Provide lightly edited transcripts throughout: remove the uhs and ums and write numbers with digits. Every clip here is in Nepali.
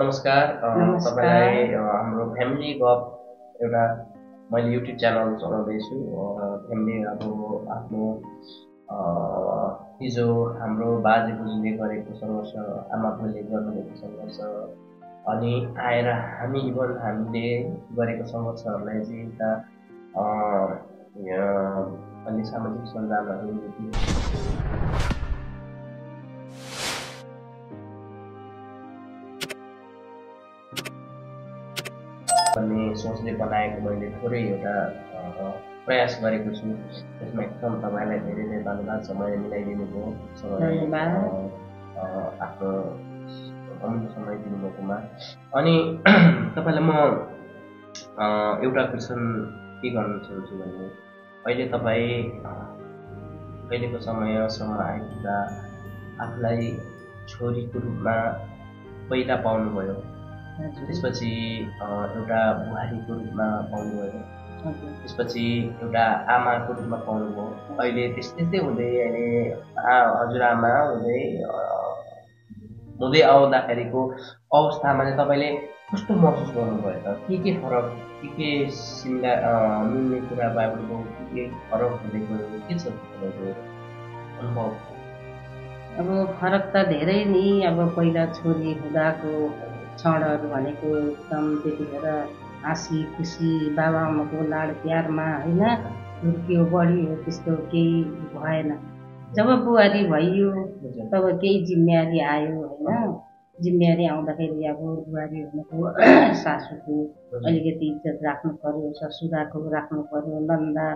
नमस्कार नमस्कार। तपाईलाई हाम्रो फ्यामिली गफ एउटा मैले युट्युब च्यानल चलाउँदैछु फ्यामिली अब आफ्नो हिजो हाम्रो बाजे बोजूले गरेको सङ्घर्ष आमा बुवाले गर्नुभएको सङ्घर्ष अनि आएर हामी इभन हामीले गरेको सङ्घर्षहरूलाई चाहिँ एउटा अलि सामाजिक सञ्जालहरू भन्ने सोचले बनाएको मैले थोरै एउटा प्रयास गरेको छु त्यसमा एकदम तपाईँलाई धेरै धेरै धन्यवाद समय मिलाइदिनु भयो धन्यवाद। आफ्नो अमूल्य समय दिनुभएकोमा अनि तपाईँलाई म एउटा क्वेसन के गर्न चाहन्छु भने अहिले तपाईँ अहिलेको समयसम्म आइपुग्दा आफूलाई छोरीको रूपमा पहिला पाउनुभयो त्यसपछि एउटा बुहारीको रूपमा पाउनुभयो त्यसपछि एउटा आमाको रूपमा पाउनुभयो अहिले त्यस्तै हुँदै अहिले हजुरआमा हुँदै हुँदै आउँदाखेरिको अवस्थामा चाहिँ तपाईँले कस्तो महसुस गर्नुभयो त के फरक के सिङ्गा मिल्ने कुरा बाबुको के फरक हुँदै गयो के छ तपाईँको अनुभव? अब फरक त धेरै नि। अब पहिला छोरी हुँदाको क्षणहरू भनेको एकदम त्यतिखेर हाँसी खुसी बाबा आमाको लाड प्यारमा होइन हुर्कियो बढियो, त्यस्तो केही भएन। जब बुहारी भइयो तब केही जिम्मेवारी आयो होइन। जिम्मेवारी आउँदाखेरि अब बुहारी हुनुको सासूको अलिकति इज्जत राख्नु पर्यो, ससुराको राख्नु पर्यो, नन्दा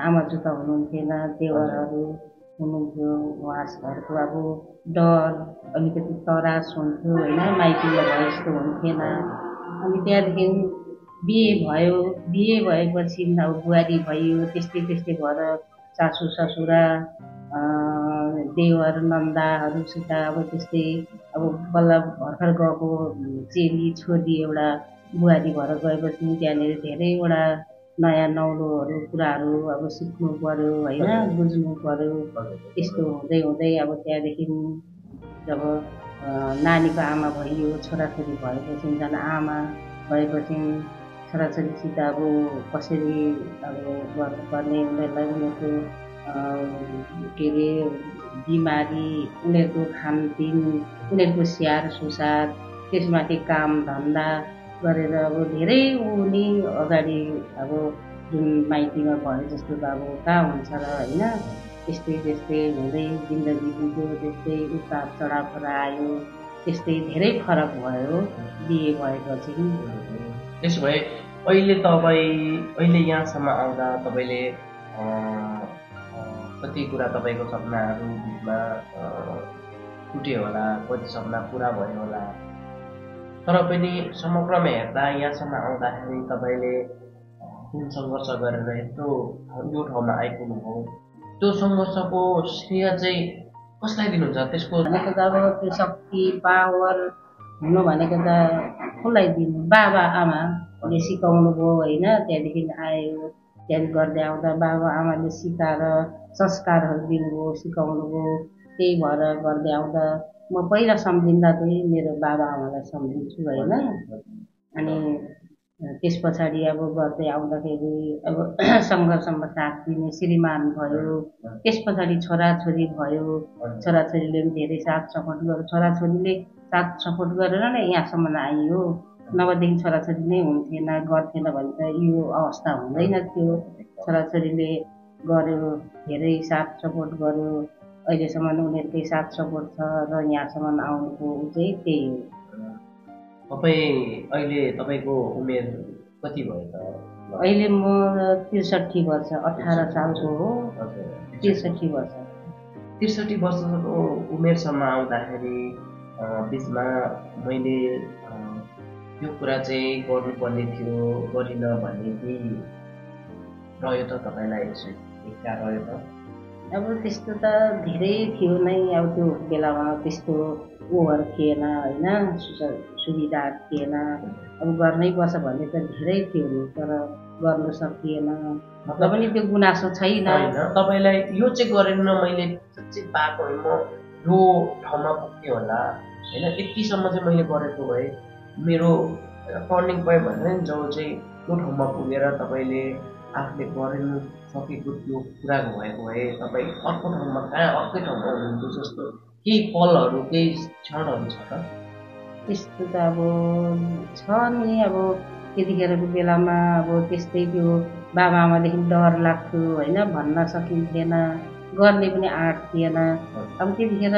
आमाजू त हुनुहुन्थेन, देवरहरू हुनुहुन्थ्यो, उहाँहरूको अब डर अलिकति तरास हुन्थ्यो होइन, माइतीमा भए जस्तो हुन्थेन। अनि त्यहाँदेखि बिहे भएपछि अब बुहारी भइयो, त्यस्तै भएर सासू ससुरा देवर नन्दाहरूसित अब त्यस्तै अब बल्ल भर्खर गएको चेली छोरी एउटा बुहारी भएर गएपछि त्यहाँनिर धेरैवटा नयाँ नौलोहरू कुराहरू अब सिक्नु पर्यो होइन, बुझ्नु पर्यो। यस्तो हुँदै हुँदै अब त्यहाँदेखि जब नानीको आमा भइयो, छोराछोरी भएपछि झन् आमा भएपछि छोराछोरीसित अब कसरी अब गर्नुपर्ने, उनीहरूलाई उनीहरूको के अरे बिमारी, उनीहरूको खानपिन, उनीहरूको स्याहार सुसार, त्यसमाथि काम धन्दा गरेर अब धेरै उनी अगाडि अब जुन माइतीमा भए जस्तो त अब कहाँ हुन्छ र होइन। त्यस्तै हुँदै जिन्दगी बित्यो, त्यस्तै उतार चढावहरू आयो, त्यस्तै धेरै फरक भयो बिहे भएपछि। त्यसो भए अहिले यहाँसम्म आउँदा तपाईँले कति कुरा तपाईँको सपनाहरू बिचमा टुट्यो होला, कति सपना पुरा भयो होला, तर पनि समग्रमा हेर्दा यहाँसम्म आउँदाखेरि तपाईँले जुन सङ्घर्ष गरेर यत्रो यो ठाउँमा आइपुग्नुभयो, त्यो सङ्घर्षको श्रेय चाहिँ कसलाई दिनुहुन्छ? त्यसको भनेको त अब त्यो शक्ति पावर हुनु भनेको त कसलाई दिनु? बाबा आमाले सिकाउनु भयो होइन। त्यहाँदेखि आयो, त्यहाँदेखि गर्दै आउँदा बाबा आमाले सिकाएर संस्कारहरू दिनुभयो, सिकाउनु भयो। त्यही भएर गर्दै आउँदा म पहिला सम्झिँदा चाहिँ मेरो बाबा आमालाई सम्झिन्छु होइन। अनि त्यस पछाडि अब गर्दै आउँदाखेरि अब सङ्घर्षमा साथ दिने श्रीमान भयो, त्यस पछाडि छोराछोरी भयो, छोराछोरीले पनि धेरै साथ सपोर्ट गर्यो। छोराछोरीले साथ सपोर्ट गरेर नै यहाँसम्म आइयो, नभएदेखि छोराछोरी नै हुन्थेन गर्थेन भने त यो अवस्था हुँदैन थियो। छोराछोरीले गर्यो, धेरै साथ सपोर्ट गर्यो, अहिलेसम्म उनीहरूकै साथ सपोर्ट छ र यहाँसम्म आउनुको चाहिँ त्यही हो। अहिले तपाईँको उमेर कति भयो त? अहिले म 63 वर्ष, 18 सालको हो। 63 वर्ष। 63 वर्षको उमेरसम्म आउँदाखेरि बिचमा मैले यो कुरा चाहिँ गर्नुपर्ने थियो, गरिनँ भन्ने केही रह्यो त तपाईँलाई? इच्छा रह्यो त? अब त्यस्तो त धेरै थियो नै। अब त्यो बेलामा त्यस्तो ओभर थिएन होइन, सुविधा थिएन। अब गर्नै पर्छ भन्ने त धेरै थियो नि, तर गर्नु सकिएन। मतलब पनि त्यो गुनासो छैन। तपाईँलाई यो चाहिँ गरेन मैले चाहिँ पाएको म यो ठाउँमा पुग्थेँ होला होइन, यतिसम्म चाहिँ मैले गरेको भए मेरो टर्निङ पोइन्ट भनेर नि जब चाहिँ त्यो ठाउँमा पुगेर तपाईँले आफूले गरिनु सकेको त्यो कुरा भएको भए तपाईँ अर्को ठाउँमा कहाँ अर्कै ठाउँमा हुनुहुन्थ्यो जस्तो केही पलहरू केही क्षणहरू छ त? त्यस्तो त अब छ नि, अब त्यतिखेरको बेलामा अब त्यस्तै त्यो बाबाआमादेखि डर लाग्थ्यो होइन, भन्न सकिन्थेन, गर्ने पनि आँट थिएन। अब त्यतिखेर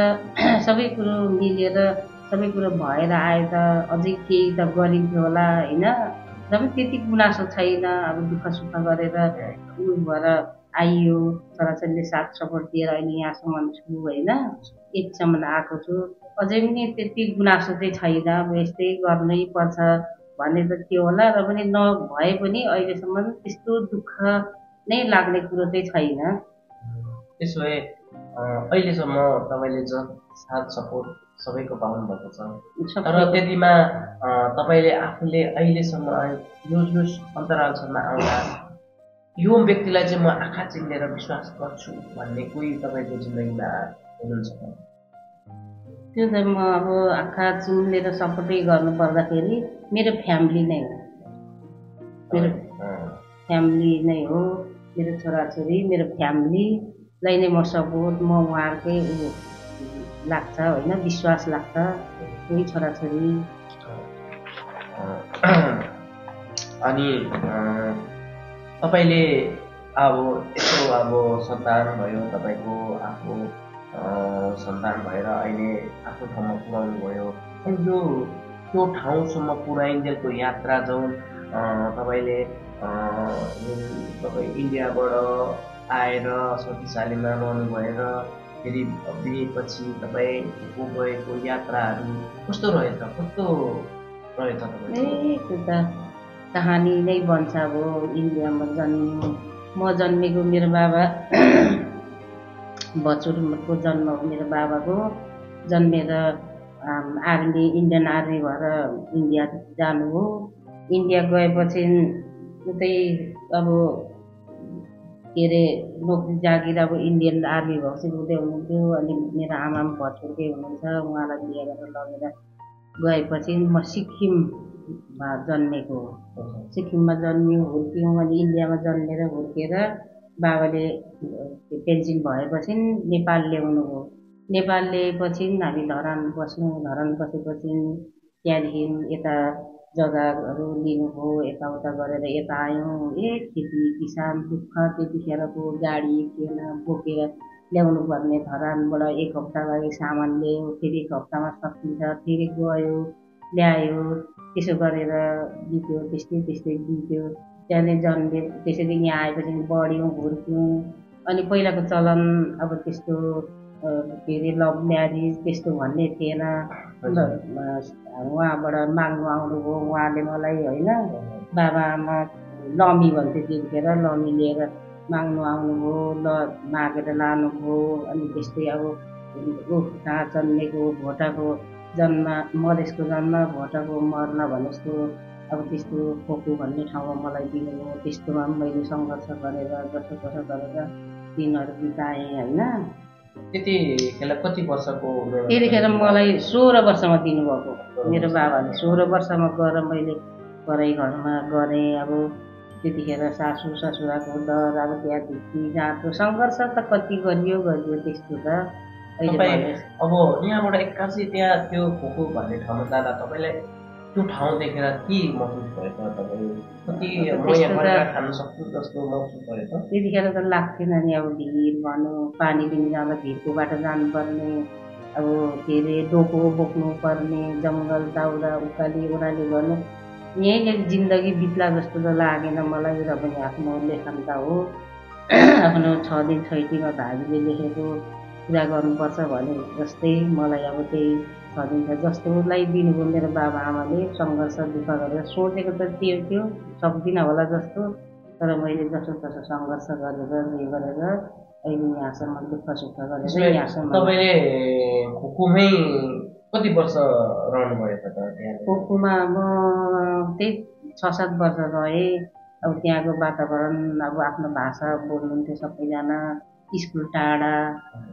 सबै कुरो मिलेर सबै कुरो भएर आए त अझै केही त गरिन्थ्यो होला होइन, र पनि त्यति गुनासो छैन। अब दुःख सुख गरेर उयो भएर आइयो, छोराछोरीले साथ सपोर्ट दिएर अहिले यहाँसम्म छु होइन, यतिसम्म आएको छु। अझै पनि त्यति गुनासो चाहिँ छैन, अब यस्तै गर्नै पर्छ भन्ने त त्यो होला, र पनि नभए पनि अहिलेसम्म त्यस्तो दुःख नै लाग्ने कुरो चाहिँ छैन। त्यसो भए अहिलेसम्म तपाईँले साथ सपोर्ट सबैको पाउनुभएको छ, तर त्यतिमा तपाईँले आफूले अहिलेसम्म यो अन्तरालसम्म आउँदा यो व्यक्तिलाई चाहिँ म आँखा चिम्लेर विश्वास गर्छु भन्ने कोही तपाईँको जिन्दगीमा हुनुहुन्छ? त्यो त म अब आँखा चिम्लेर सपोर्टै गर्नु पर्दाखेरि मेरो फ्यामिली नै हो, मेरो फ्यामिली नै हो, मेरो छोराछोरी, मेरो फ्यामिलीलाई नै म सपोर्ट, म उहाँहरूकै उयो लाग्छ होइन, विश्वास लाग्छ, उही छोराछोरी। अनि तपाईँले अब यसो अब सन्तान भयो, तपाईँको आफू सन्तान भएर अहिले आफ्नो ठाउँमा पुऱ्याउनु भयो, अनि त्यो ठाउँसम्म पुऱ्याइन्जेलको यात्रा जुन तपाईँले तपाईँ इन्डियाबाट आएर शक्तिशालीमा रहनु भएर फेरि बिहेपछि तपाईँ गएको यात्राहरू कस्तो रहेछ तपाईँ? त्यो त कहानी नै बन्छ। अब इन्डियामा जन्मिनु, म जन्मेको मेरो बाबा बचुरको जन्म हो, मेरो बाबाको जन्मेर आर्मी, इन्डियन आर्मी भएर इन्डिया जानु हो। इन्डिया गएपछि उतै अब के अरे नोकरी जागिर, अब इन्डियन आर्मी भएपछि उतै हुनुहुन्थ्यो। अनि मेरो आमा पनि भोजपुरकै हुनुहुन्छ, उहाँलाई बिहे गरेर लगेर गएपछि म सिक्किममा जन्मेको हो। सिक्किममा जन्मियौँ, हुर्क्यौँ। अनि इन्डियामा जन्मेर हुर्केर बाबाले पेन्सन भएपछि नेपाल ल्याउनु हो। नेपाल ल्याएपछि हामी धरान बस्यौँ। धरान बसेपछि त्यहाँदेखि यता जग्गाहरू लिनुभयो, यताउता गरेर यता आयौँ। खेती किसान दुःख, त्यतिखेरको गाडी थिएन, बोकेर ल्याउनु पर्ने। धरानबाट एक हप्ता लागि सामान ल्यायो, फेरि एक हप्तामा सकिन्छ, फेरि गयो ल्यायो, त्यसो गरेर बित्यो, त्यस्तै बित्यो। त्यहाँदेखि जन्मे, त्यसरी यहाँ आएपछि बढ्यौँ, हुर्क्यौँ। अनि पहिलाको चलन अब त्यस्तो के अरे लभ म्यारिज त्यस्तो भन्ने थिएन। उहाँबाट माग्नु आउनुभयो उहाँले मलाई होइन, बाबा आमा लमी भन्थ्यो त्यतिखेर, लमी लिएर माग्नु आउनुभयो, मागेर लानुभयो। अनि त्यस्तै अब कहाँ जन्मेको, भोटाको जन्म, मधेसको जन्म, भोटाको मर्न भने जस्तो अब त्यस्तो खोकु भन्ने ठाउँमा मलाई दिनुभयो। त्यस्तोमा पनि मैले सङ्घर्ष गरेर जसो गरेर दिनहरू बिताएँ होइन। त्यतिखेर कति वर्षको? त्यतिखेर मलाई 16 वर्षमा दिनुभएको मेरो बाबाले। 16 वर्षमा गएर मैले पढाइ घरमा गरेँ। अब त्यतिखेर सासू ससुराको डर, अब त्यहाँ धिक्की जाँतो सङ्घर्ष त कति गरियो त्यस्तो त। अब यहाँबाट एक्कासी त्यहाँ त्यो खोको भन्ने ठाउँमा जाँदा तपाईँलाई त्यो ठाउँ देखेर के महसुस भयो त? तपाईँ कति खान सक्छु जस्तो महसुस भयो त? त्यतिखेर त लाग्थेन नि। अब भिड भनौँ, पानी लिनु जाँदा भिडको बाटो जानुपर्ने, अब के अरे डोको बोक्नु पर्ने, जङ्गल दाउरा उकाली ओह्राली गर्नु, यहीँले जिन्दगी बित्ला जस्तो त लागेन मलाई। र पनि आफ्नो लेखन त हो, आफ्नो 6 दिन छैटीमा भागीले लेखेको पुरा गर्नुपर्छ भने जस्तै मलाई अब त्यही 6 दिन जस्तोलाई दिनुभयो मेरो बाबा आमाले। सङ्घर्ष दुःख गरेर सोचेको त त्यो थियो, सक्दिनँ होला जस्तो, तर मैले जसो तसो सङ्घर्ष गरेर गरेर अहिले यहाँसम्म दुःख सुख गरेर यहाँसम्म। तपाईँले खोकुमै कति वर्ष रहनुभयो त? खोकुमा म त्यही 6-7 वर्ष रहेँ। अब त्यहाँको वातावरण, अब आफ्नो भाषा बोल्नुहुन्थ्यो सबैजना, स्कुल टाढा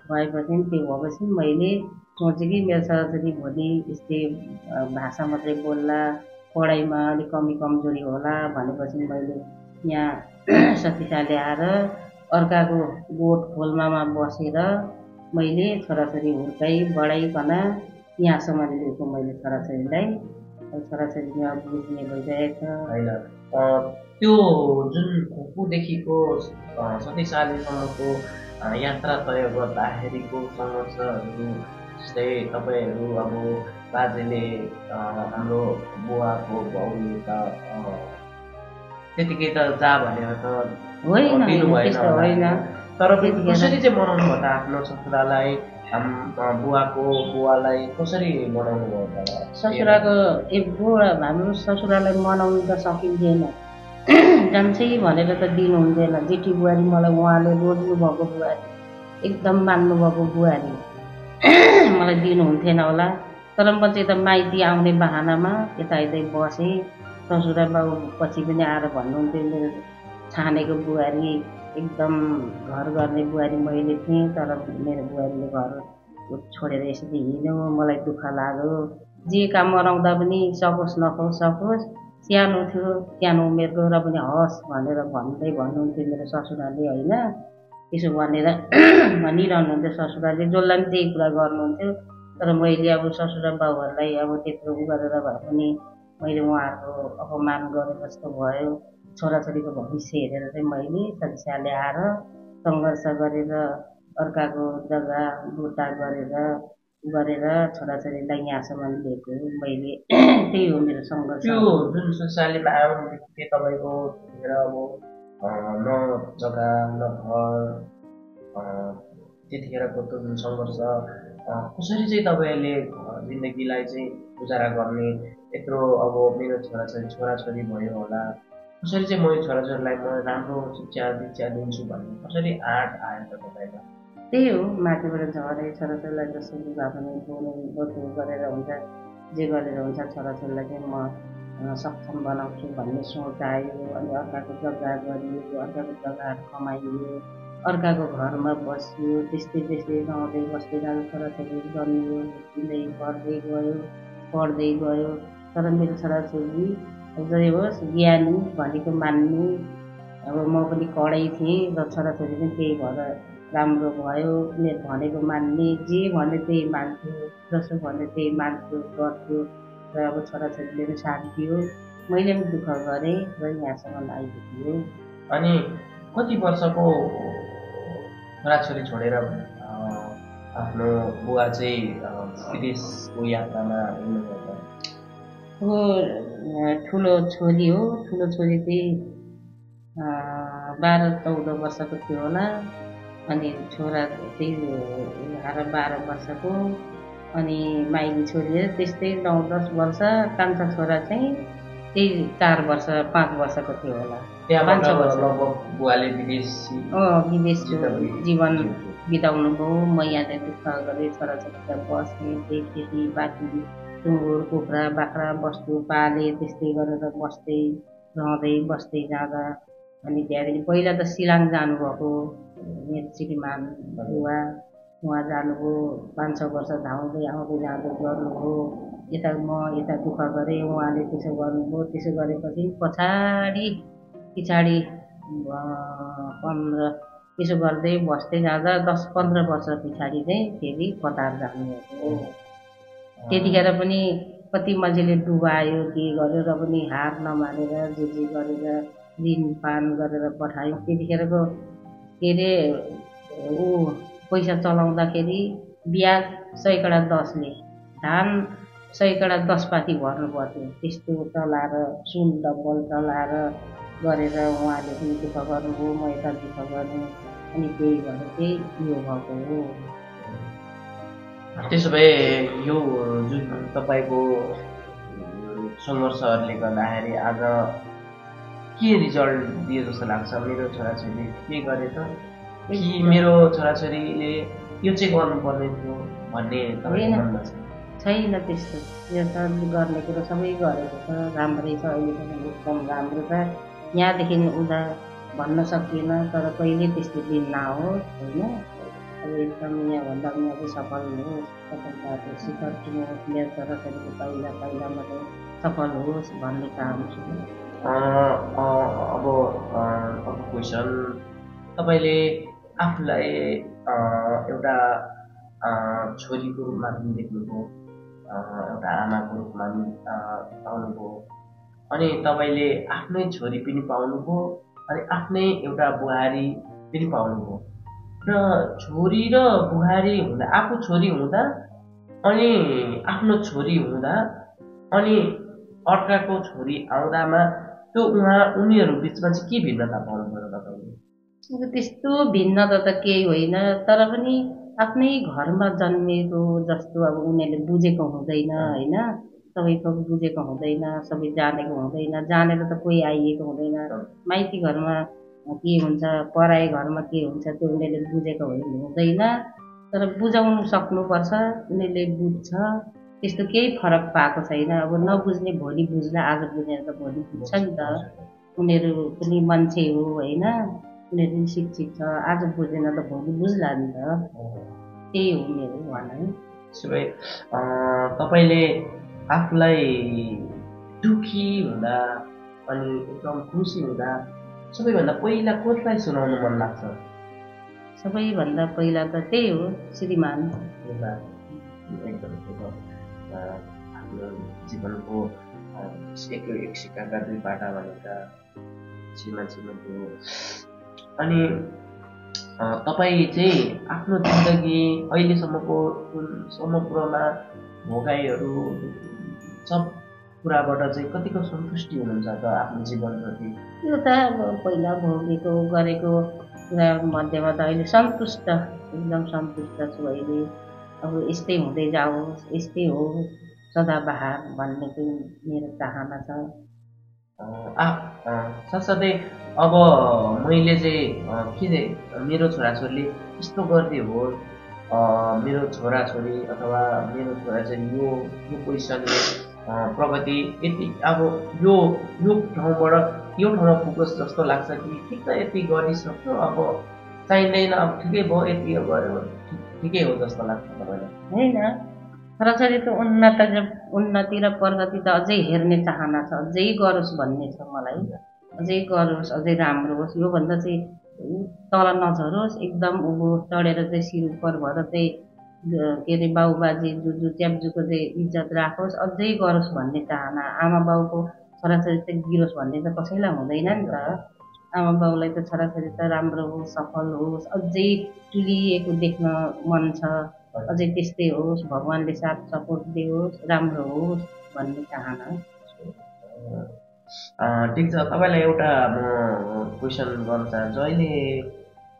भएपछि त्यो भएपछि मैले सोचेँ कि मेरो छोराछोरी भोलि यस्तै भाषा मात्रै बोल्ला, पढाइमा अलिक कमजोरी होला भनेपछि मैले यहाँ शक्तिशाली आएर अर्काको गोठ खोल्मामा बसेर मैले छोराछोरी हुर्काइ बढाइकन यहाँसम्म ल्याएको मैले छोराछोरीलाई। छोराछोरीमा बुझ्ने भइरहेको छ होइन। त्यो जुन खुकुदेखिको शक्तिशालीसम्मको यात्रा तय गर्दाखेरिको सङ्घर्षहरू, जस्तै तपाईँहरू अब बाजेले हाम्रो बुवाको बाउले त त्यतिकै त जा भनेर त होइन दिनु भएन त्यस्तो होला। होइन। तर पनि कसरी चाहिँ बनाउनु भयो त आफ्नो ससुरालाई, बुवाको बुवालाई कसरी बनाउनु भयो त? ससुराको बुवा हाम्रो ससुरालाई मनाउनु त सकिँदैन, जान्छै भनेर त दिनुहुँदैन। जेठी बुहारी मलाई उहाँले रोज्नु भएको बुहारी, एकदम मान्नुभएको बुहारी मलाई दिनुहुन्थेन होला। तर म चाहिँ त माइती आउने बहानामा यतायतै बसेँ। ससुरा बाउ पछि पनि आएर भन्नुहुन्थ्यो मेरो छानेको बुहारी, एकदम घर गर्ने बुहारी मैले थिएँ। तर मेरो बुहारीले घर छोडेर यसरी हिँड्यो, मलाई दुःख लाग्यो। जे काम गराउँदा पनि सकोस् नखोस् सकोस्, सानो थियो सानो उमेरको र पनि हस् भनेर भन्नुहुन्थ्यो मेरो ससुराले। होइन त्यसो भनेर भनिरहनुहुन्थ्यो ससुराले, जसलाई पनि त्यही कुरा गर्नुहुन्थ्यो। तर मैले अब ससुरा बाउहरूलाई अब त्यत्रो गरेर भए पनि मैले उहाँहरूको अपमान गरे जस्तो भयो। छोराछोरीको भविष्य हेरेर चाहिँ मैले शक्तिशाली आएर सङ्घर्ष गरेर अर्काको जग्गा बुटा गरेर छोराछोरीलाई यहाँसम्म ल्याएको मैले। त्यही हो मेरो सङ्घर्ष। त्यो जुन शक्तिशालीमा आउनुदेखि तपाईँको त्यतिखेर अब न जग्गा न घर, त्यतिखेरको त्यो जुन सङ्घर्ष, कसरी चाहिँ तपाईँहरूले जिन्दगीलाई चाहिँ गुजारा गर्ने, यत्रो अब मेरो छोराछोरी भयो होला, कसरी चाहिँ म छोराछोरीलाई म राम्रो शिक्षा दीक्षा दिन्छु भन्ने कसरी आँट आयो त तपाईँलाई? त्यही हो, माथिबाट झरे छोराछोरीलाई जस्तो लुगा पनि बोतु गरेर हुन्छ, जे गरेर हुन्छ छोराछोरीलाई चाहिँ म सक्षम बनाउँछु भन्ने सोच आयो। अनि अर्काको जग्गा गरियो, अर्काको जग्गाहरू कमाइयो, अर्काको घरमा बसियो। त्यस्तै रहँदै बस्दै जाँदा छोराछोरी जन्मियो, हुर्किँदै पढ्दै गयो। तर मेरो छोराछोरी जे होस् ज्ञानी भनेको मान्ने, अब म पनि कडै थिएँ र छोराछोरी पनि त्यही भएर राम्रो भयो। उनीहरू भनेको मान्ने, जे भन्यो त्यही मान्थ्यो, जसो भन्यो त्यही मान्थ्यो गर्थ्यो। र अब छोराछोरीले पनि साथ दियो, मैले पनि दुःख गरेँ र यहाँसम्म आइपुग्यो। अनि कति वर्षको छोराछोरी छोडेर आफ्नो बुवा चाहिँ विदेशको यात्रामा हिँड्नुभयो? ठुलो छोरी हो, ठुलो छोरी चाहिँ 12-14 वर्षको थियो होला। अनि छोरा चाहिँ 12 वर्षको। अनि माइली छोरी त्यस्तै 9-10 वर्ष। कान्छा छोरा चाहिँ त्यही 4 वर्ष 5 वर्षको थियो होला। बुवाले विदेश जीवन बिताउनु भयो। म यहाँ दुःख गरेँ, छोराछोरीलाई बसेँ, त्यही खेतीपाती सुँगुर कुखुरा बाख्रा बस्तु पालेँ। त्यस्तै गरेर बस्दै जाँदा अनि त्यहाँदेखि पहिला त सिलाङ जानुभएको मेरो श्रीमान बुवा, उहाँ जानुभयो। 5-6 वर्ष धाउँदै आउँदै जाँदै गर्नुभयो। यता दुःख गरेँ, उहाँले त्यसो गर्नुभयो। त्यसो गरेपछि पछाडि 15 त्यसो गर्दै बस्दै जाँदा 10-15 वर्ष पछाडि चाहिँ फेरि कतार जानुभएको। त्यतिखेर पनि कति मान्छेले डुबायो, के गर्यो र पनि हार नमानेर जे गरेर ऋण पान गरेर पठायौँ। त्यतिखेरको के अरे पैसा चलाउँदाखेरि ब्याज 100/10ले धान 100/10 पाथी भर्नु पर्थ्यो। त्यस्तो चलाएर सुन डबल चलाएर गरेर उहाँले पनि दुःख गर्नुभयो, म यता दुःख गरेँ। अनि त्यही भएर चाहिँ यो भएको हो। त्यसो भए यो जुन तपाईँको सङ्घर्षहरूले गर्दाखेरि आज के रिजल्ट दियो जस्तो लाग्छ? मेरो छोराछोरीले के गरे त, कि मेरो छोराछोरीले यो चाहिँ गर्नुपर्ने थियो भन्ने तपाईँको मनमा छ? छैन त्यस्तो। यो त गर्ने कुरो सबै गरेको छ, राम्रै छ, अहिलेसम्म एकदम राम्रो छ। यहाँदेखि उता भन्न सकिएन, तर कहिले त्यस्तो दिन नआओस् होइन। अब एकदम यहाँभन्दा पनि अझै सफल होस्। सफलताको शिखर चुमोस्, मेरो छोराछोरीको पाइला पाइलामा चाहिँ सफल होस् भन्ने चाहन्छु। अब क्वेसन, तपाईँले आफूलाई एउटा छोरीको रूपमा पनि देख्नुभयो, एउटा आमाको रूपमा पनि पाउनुभयो, अनि तपाईँले आफ्नै छोरी पनि पाउनुभयो अनि आफ्नै एउटा बुहारी पनि पाउनुभयो। र छोरी र बुहारी हुँदा, आफू छोरी हुँदा अनि आफ्नो छोरी हुँदा अनि अर्काको छोरी आउँदामा त्यो उनीहरू बिचमा चाहिँ के भिन्नता पाउनुभयो तपाईँले? त्यस्तो भिन्नता त केही होइन, तर पनि आफ्नै घरमा जन्मिएको जस्तो अब उनीहरूले बुझेको हुँदैन होइन, सबैको बुझेको हुँदैन, सबै जानेको हुँदैन, जानेर त कोही आइएको हुँदैन। माइती घरमा के हुन्छ, पराई घरमा के हुन्छ त्यो उनीहरूले बुझेको हुँदैन, तर बुझाउनु सक्नुपर्छ, उनीहरूले बुझ्छ। त्यस्तो केही फरक पाएको छैन। अब नबुझ्ने भोलि बुझ्ला, आज बुझेर त भोलि बुझ्छ नि त। उनीहरू पनि मान्छे हो होइन, उनीहरू पनि शिक्षित छ, आज बुझेन त भोलि बुझ्ला नि त। त्यही हो मेरो भनाइ। तपाईँले आफूलाई दुखी हुँदा अनि एकदम खुसी हुँदा सबैभन्दा पहिला कसलाई सुनाउनु मन लाग्छ? सबैभन्दा पहिला त त्यही हो, श्रीमान। आफ्नो जीवनको एक सिक्काका दुई पाटा भनेका श्रीमानको। अनि तपाईँ चाहिँ आफ्नो जिन्दगी अहिलेसम्मको समग्रमा भोगाइहरू सब कुराबाट चाहिँ कतिको सन्तुष्टि हुनुहुन्छ त आफ्नो जीवनप्रति? यो त अब पहिला भोगेको गरेको कुरा मध्येमा त अहिले सन्तुष्ट, एकदम सन्तुष्ट छु अहिले। अब यस्तै हुँदै जाओस्, यस्तै हो सदाबहार भन्ने चाहिँ मेरो चाहना छ। साथसाथै अब मैले चाहिँ मेरो छोराछोरीले यस्तो गर्दै हो, मेरो छोराछोरी अथवा मेरो छोरा चाहिँ यो पोजिसनले प्रगति यति अब यो ठाउँबाट यो ठाउँमा पुगोस् जस्तो लाग्छ कि ठिक त यति गरिसक्यो, अब चाहिँदैन, अब ठिकै भयो, यति गऱ्यो ठिकै हो जस्तो लाग्छ तपाईँलाई? होइन, छोराछोरीको उन्नति र प्रगति त अझै हेर्ने चाहना छ, अझै गरोस् भन्ने छ मलाई। अझै गरोस्, अझै राम्रो होस्, योभन्दा चाहिँ तल नझरोस्, एकदम उँभो चढेर चाहिँ शिर उपर भएर चाहिँ के अरे बाउबाजे जुजु च्याप्जुको चाहिँ इज्जत राखोस्, अझै गरोस् भन्ने चाहना। आमा बाउको छोराछोरी चाहिँ गिरोस् भन्ने त कसैलाई हुँदैन नि त। आमा बाउलाई त छोराछोरी त राम्रो होस्, सफल होस्, अझै टुलिएको देख्न मन छ, अझै त्यस्तै होस्, भगवान्ले साथ सपोर्ट दियोस्, राम्रो होस् भन्ने चाहना। ठिक छ, तपाईँलाई एउटा म क्वेसन गर्न चाहन्छु। अहिले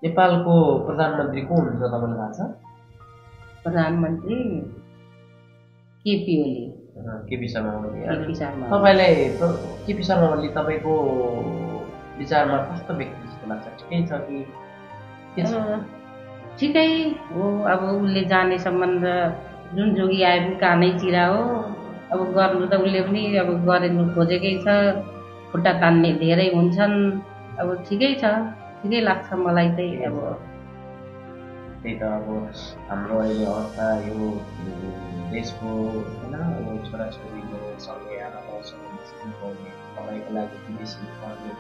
नेपालको प्रधानमन्त्री को हुनुहुन्छ तपाईँलाई थाहा छ? प्रधानमन्त्री केपी ओली। केपी शर्मा ओली। तपाईँलाई केपी शर्मा ओली तपाईँको विचारमा कस्तो व्यक्ति जस्तो लाग्छ? ठिकै छ कि? ठिकै हो, अब उसले जानेसम्म र जुन जोगी आए पनि कानै चिरा हो। अब गर्नु त उसले पनि अब गर्नु खोजेकै छ, खुट्टा तान्ने धेरै हुन्छन्। अब ठिकै छ, ठिकै लाग्छ मलाई चाहिँ। अब त्यही त, अब हाम्रो अहिले अवस्था यो देशको होइन, अब छोराछोरीको सँगै आमाबाउसँग पाउने, कमाइको लागि विदेशी पढ्ने,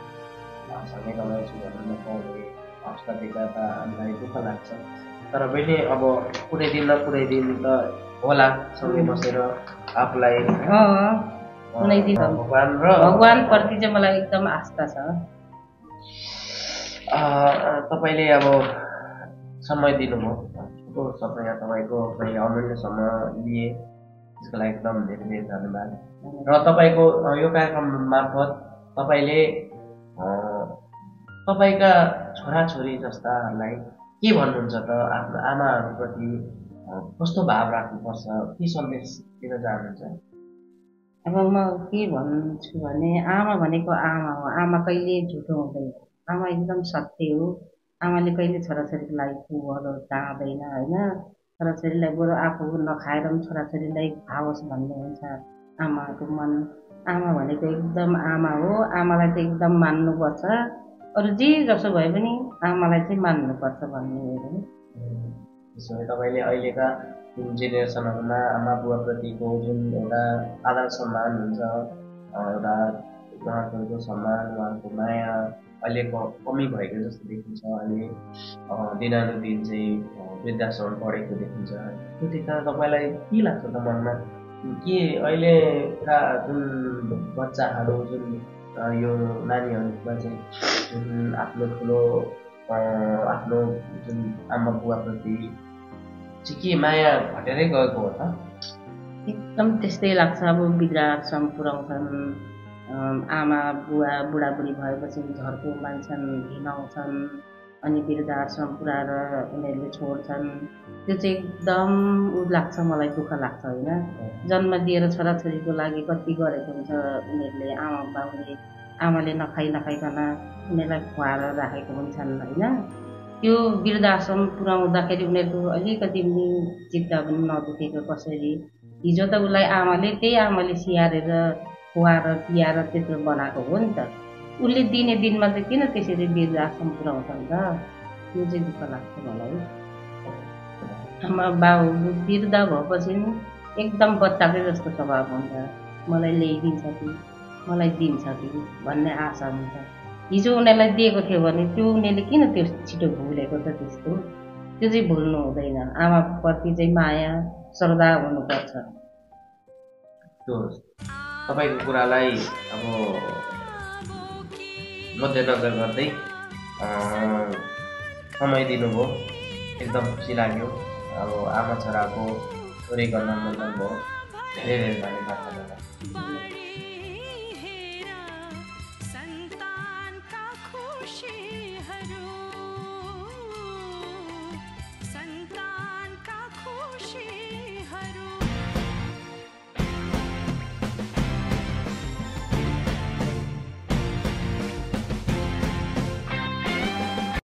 सँगै कमाउँछु भन्नु नपाउने अवस्था देख्दा त हामीलाई दुःख लाग्छ। तर पनि अब कुनै दिन न कुनै दिन त होला सँगै बसेर आफूलाई कुनै दिन भगवानप्रति चाहिँ मलाई एकदम आस्था छ। तपाईँले अब समय दिनुभयो, ठुलो समय तपाईँको, मैले अमूल्य समय लिए, त्यसको लागि एकदम धेरै धेरै धन्यवाद। र तपाईँको यो कार्यक्रम मार्फत तपाईँले तपाईँका छोराछोरी जस्ताहरूलाई के भन्नुहुन्छ त? आफ्नो आमाहरूप्रति कस्तो भाव राख्नुपर्छ, के सन्देश दिन चाहनुहुन्छ? अब म के भन्छु भने, आमा भनेको आमा हो, आमा कहिले झुटो हुँदैन, आमा एकदम सत्य हो। आमाले कहिले छोराछोरीको लागि कुरो चाहँदैन होइन, छोराछोरीलाई बरु आफू नखाएर पनि छोराछोरीलाई खाओस् भन्ने हुन्छ आमाको मन। आमा भनेको एकदम आमा हो, आमालाई चाहिँ एकदम मान्नुपर्छ, अरू जे जसो भए पनि आमालाई चाहिँ मान्नुपर्छ भन्ने हो। त्यसो भए तपाईँले अहिलेका जुन जेनेरेसनहरूमा आमा बुवाप्रतिको जुन एउटा आदर सम्मान हुन्छ, एउटा उहाँहरूको सम्मान, उहाँहरूको माया अहिले कमी भएको जस्तो देखिन्छ। अहिले दिनानुदिन चाहिँ वृद्धाश्रम बढेको देखिन्छ। त्यतिखेर तपाईँलाई के लाग्छ त मनमा, के अहिलेका जुन बच्चाहरू, जुन यो नानीहरूमा चाहिँ जुन आफ्नो ठुलो आफ्नो जुन आमा बुवाप्रति चाहिँ के माया घटेरै गएको हो त? एकदम त्यस्तै लाग्छ। अब वृद्धाश्रम पुर्याउँछन्, आमा बुवा बुढाबुढी भएपछि घरको मान्छन्, घिनाउँछन्, अनि वृद्धाश्रम पुऱ्याएर उनीहरूले छोड्छन्। त्यो चाहिँ एकदम लाग्छ, मलाई दुःख लाग्छ होइन। जन्म दिएर छोराछोरीको लागि कति गरेको हुन्छ उनीहरूले, आमा बाउले, आमाले नखाइकन उनीहरूलाई खुवाएर राखेको हुन्छन् होइन। त्यो वृद्धाश्रम पुर्याउँदाखेरि उनीहरूको अलिकति पनि चित्त पनि नदुखेको कसरी। हिजो त उसलाई त्यही आमाले स्याहारेर खुवाएर पियाएर त्यत्रो बनाएको हो नि त। उसले दिने दिनमा चाहिँ किन त्यसरी वृद्धाश्रम पुर्याउँछन् त? त्यो चाहिँ दुःख लाग्छ मलाई। आमा बाउ वृद्ध भएपछि एकदम बच्चाकै जस्तो स्वभाव हुन्छ। मलाई ल्याइदिन्छ कि मलाई दिन्छ कि भन्ने आशा हुन्छ। हिजो उनीहरूलाई दिएको थियो भने त्यो उनीहरूले किन त्यो छिटो भुलेको त? त्यस्तो त्यो चाहिँ भुल्नु हुँदैन। आमाप्रति चाहिँ माया श्रद्धा हुनुपर्छ। तपाईँको कुरालाई अब मध्यनजर गर्दै समय दिनुभयो, एकदम खुसी लाग्यो। अब आमा छोराको छोरी गर्न मन भयो। धेरै धेरै धन्यवाद।